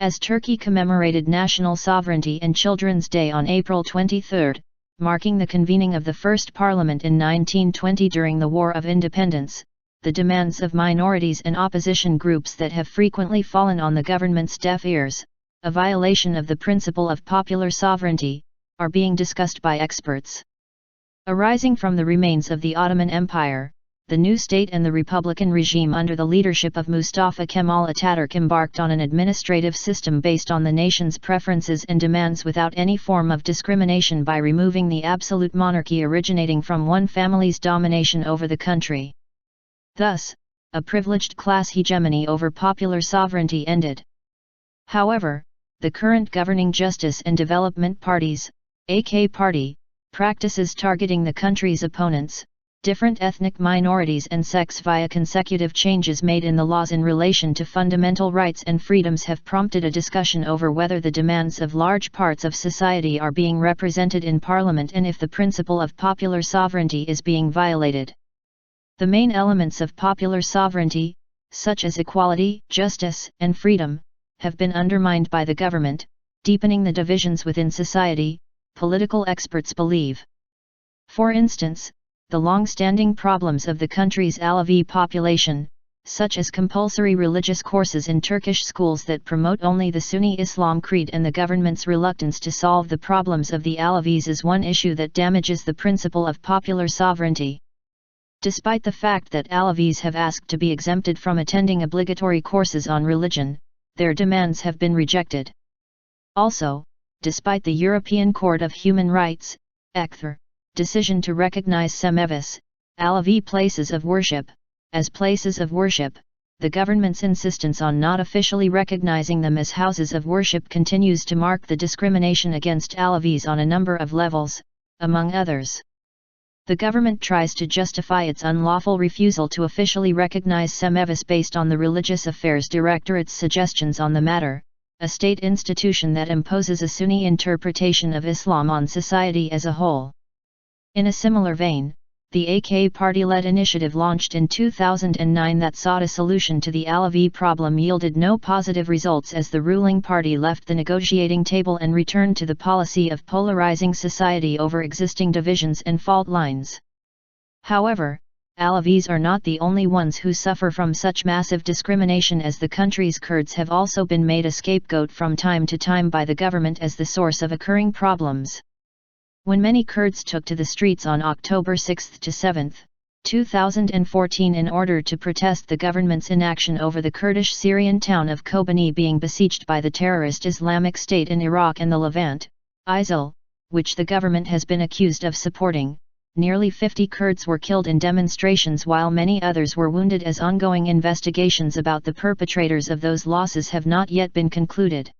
As Turkey commemorated National Sovereignty and Children's Day on April 23, marking the convening of the first parliament in 1920 during the War of Independence, the demands of minorities and opposition groups that have frequently fallen on the government's deaf ears, a violation of the principle of popular sovereignty, are being discussed by experts. Arising from the remains of the Ottoman Empire, the new state and the Republican regime under the leadership of Mustafa Kemal Atatürk embarked on an administrative system based on the nation's preferences and demands without any form of discrimination by removing the absolute monarchy originating from one family's domination over the country. Thus, a privileged class hegemony over popular sovereignty ended. However, the current governing Justice and Development Parties, AK Party, practices targeting the country's opponents, different ethnic minorities and sects via consecutive changes made in the laws in relation to fundamental rights and freedoms have prompted a discussion over whether the demands of large parts of society are being represented in Parliament and if the principle of popular sovereignty is being violated. The main elements of popular sovereignty, such as equality, justice, and freedom, have been undermined by the government, deepening the divisions within society, political experts believe. For instance, the long-standing problems of the country's Alevi population, such as compulsory religious courses in Turkish schools that promote only the Sunni Islam creed and the government's reluctance to solve the problems of the Alevis, is one issue that damages the principle of popular sovereignty. Despite the fact that Alevis have asked to be exempted from attending obligatory courses on religion, their demands have been rejected. Also, despite the European Court of Human Rights (ECHR) decision to recognize Semevis, Alevi places of worship, as places of worship, the government's insistence on not officially recognizing them as houses of worship continues to mark the discrimination against Alevis on a number of levels, among others. The government tries to justify its unlawful refusal to officially recognize Semevis based on the Religious Affairs Directorate's suggestions on the matter, a state institution that imposes a Sunni interpretation of Islam on society as a whole. In a similar vein, the AK party-led initiative launched in 2009 that sought a solution to the Alevi problem yielded no positive results as the ruling party left the negotiating table and returned to the policy of polarizing society over existing divisions and fault lines. However, Alevis are not the only ones who suffer from such massive discrimination, as the country's Kurds have also been made a scapegoat from time to time by the government as the source of occurring problems. When many Kurds took to the streets on October 6 to 7, 2014 in order to protest the government's inaction over the Kurdish Syrian town of Kobani being besieged by the terrorist Islamic State in Iraq and the Levant, ISIL, which the government has been accused of supporting, nearly 50 Kurds were killed in demonstrations while many others were wounded, as ongoing investigations about the perpetrators of those losses have not yet been concluded.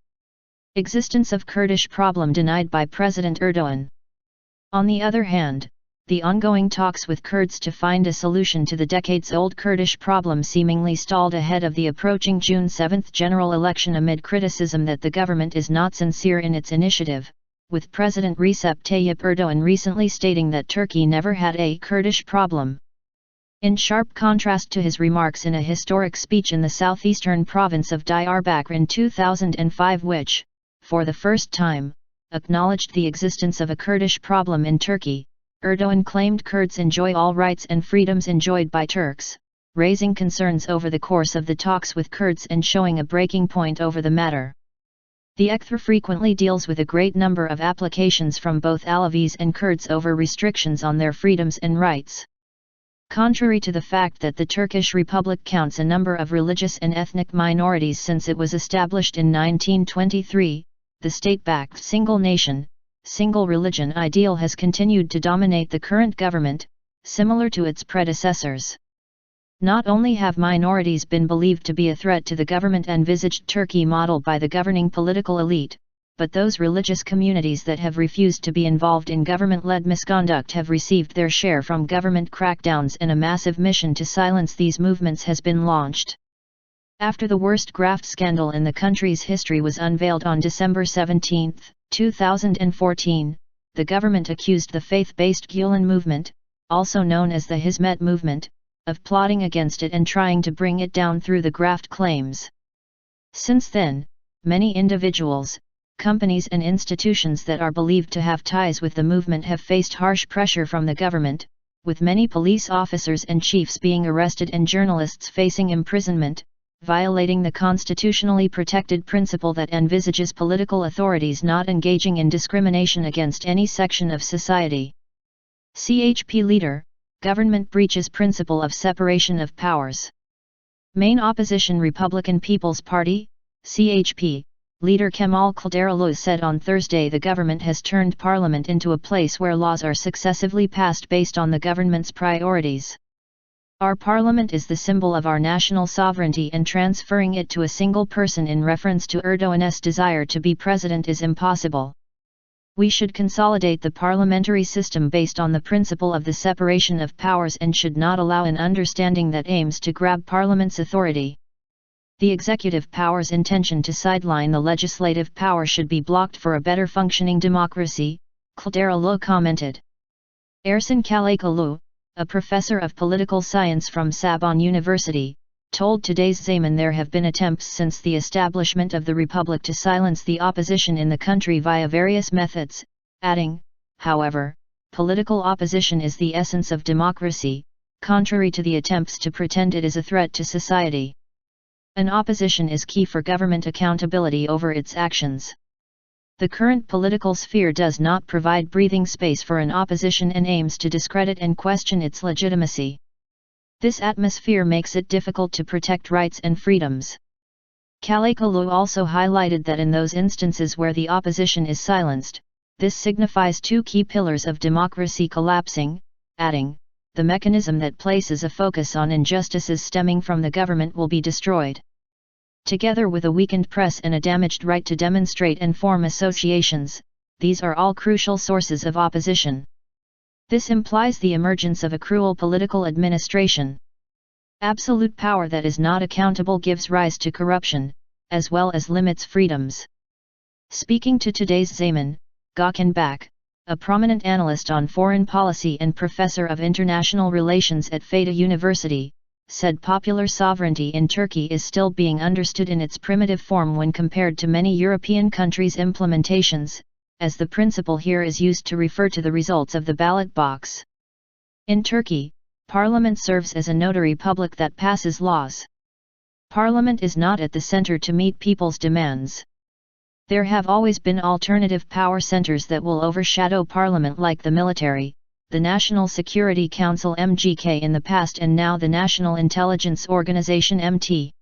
Existence of Kurdish problem denied by President Erdogan. On the other hand, the ongoing talks with Kurds to find a solution to the decades-old Kurdish problem seemingly stalled ahead of the approaching June 7 general election amid criticism that the government is not sincere in its initiative, with President Recep Tayyip Erdogan recently stating that Turkey never had a Kurdish problem. In sharp contrast to his remarks in a historic speech in the southeastern province of Diyarbakir in 2005, which, for the first time, acknowledged the existence of a Kurdish problem in Turkey, Erdogan claimed Kurds enjoy all rights and freedoms enjoyed by Turks, raising concerns over the course of the talks with Kurds and showing a breaking point over the matter. The ECHR frequently deals with a great number of applications from both Alevis and Kurds over restrictions on their freedoms and rights. Contrary to the fact that the Turkish Republic counts a number of religious and ethnic minorities since it was established in 1923, the state-backed single nation, single religion ideal has continued to dominate the current government, similar to its predecessors. Not only have minorities been believed to be a threat to the government-envisaged Turkey model by the governing political elite, but those religious communities that have refused to be involved in government-led misconduct have received their share from government crackdowns, and a massive mission to silence these movements has been launched. After the worst graft scandal in the country's history was unveiled on December 17, 2014, the government accused the faith-based Gulen movement, also known as the Hizmet movement, of plotting against it and trying to bring it down through the graft claims. Since then, many individuals, companies and institutions that are believed to have ties with the movement have faced harsh pressure from the government, with many police officers and chiefs being arrested and journalists facing imprisonment, violating the constitutionally protected principle that envisages political authorities not engaging in discrimination against any section of society. CHP leader, government breaches principle of separation of powers. Main opposition Republican People's Party, CHP, leader Kemal Kılıçdaroğlu said on Thursday the government has turned parliament into a place where laws are successively passed based on the government's priorities. Our parliament is the symbol of our national sovereignty, and transferring it to a single person in reference to Erdoğan's desire to be president is impossible. We should consolidate the parliamentary system based on the principle of the separation of powers and should not allow an understanding that aims to grab parliament's authority. The executive power's intention to sideline the legislative power should be blocked for a better functioning democracy, Kılıçdaroğlu commented. Ersin Kılıçdaroğlu, a professor of political science from Sorbonne University, told Today's Zaman there have been attempts since the establishment of the Republic to silence the opposition in the country via various methods, adding, however, political opposition is the essence of democracy, contrary to the attempts to pretend it is a threat to society. An opposition is key for government accountability over its actions. The current political sphere does not provide breathing space for an opposition and aims to discredit and question its legitimacy. This atmosphere makes it difficult to protect rights and freedoms. Kılıçdaroğlu also highlighted that in those instances where the opposition is silenced, this signifies two key pillars of democracy collapsing, adding, the mechanism that places a focus on injustices stemming from the government will be destroyed. Together with a weakened press and a damaged right to demonstrate and form associations, these are all crucial sources of opposition. This implies the emergence of a cruel political administration. Absolute power that is not accountable gives rise to corruption, as well as limits freedoms. Speaking to Today's Zaman, gov't, a prominent analyst on foreign policy and professor of international relations at Fatih University, said popular sovereignty in Turkey is still being understood in its primitive form when compared to many European countries' implementations, as the principle here is used to refer to the results of the ballot box. In Turkey, Parliament serves as a notary public that passes laws. Parliament is not at the center to meet people's demands. There have always been alternative power centers that will overshadow Parliament, like the military, the National Security Council (MGK) in the past, and now the National Intelligence Organization (MT).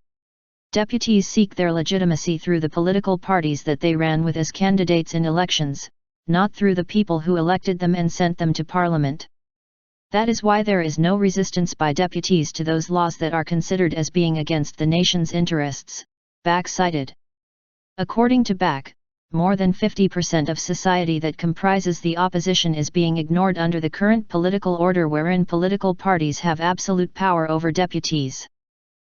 Deputies seek their legitimacy through the political parties that they ran with as candidates in elections, not through the people who elected them and sent them to Parliament. That is why there is no resistance by deputies to those laws that are considered as being against the nation's interests, Back cited. According to Back, more than 50% of society that comprises the opposition is being ignored under the current political order, wherein political parties have absolute power over deputies.